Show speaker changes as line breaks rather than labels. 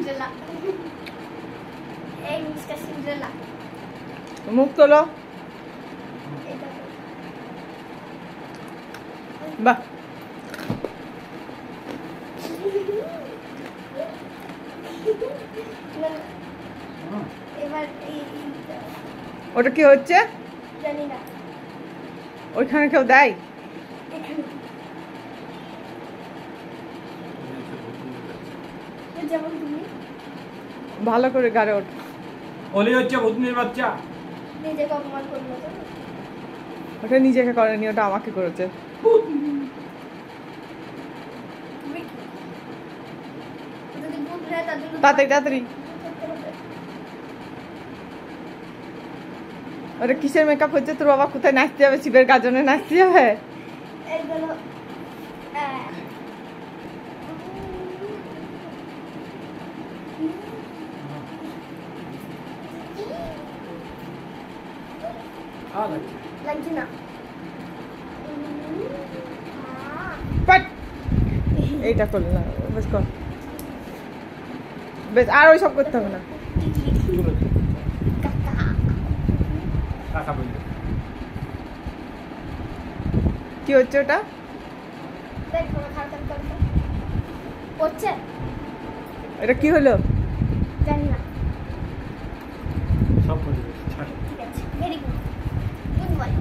Cinderella এই mister Cinderella
মুখ তোলো বাহ
এবার
ওটা কি হচ্ছে
জানি না
ওইখানে কেউ দেয়
যেমন তুমি
ভালো করে গাড়ে ওঠ
ওলি হচ্ছে ভূতনির বাচ্চা
নিজেকে অপমান করলো তো
ওটা নিজেকে করেনি ওটা আমাকে করেছে
যদি ভূত হয় তাদের
তাড়াতাড়ি তাড়াতাড়ি ওটা কিসের মেকআপ হচ্ছে তোর বাবা কোথায় নাচতে যাবে শিবের গাজনে নাচতে যাবে
এইগুলো লাগছে না
বাট এইটা করলে না বেশ কর বেশ আর ওই সব করতে হবে না
কাকা বলবে
কি হচ্ছে ওটা
দেখ কোনো খারাপ করতে করছে
এটা কি হলো
জানি না
সব বলবে ছাড়
ঠিক আছে ভেরি গুড গুড বয়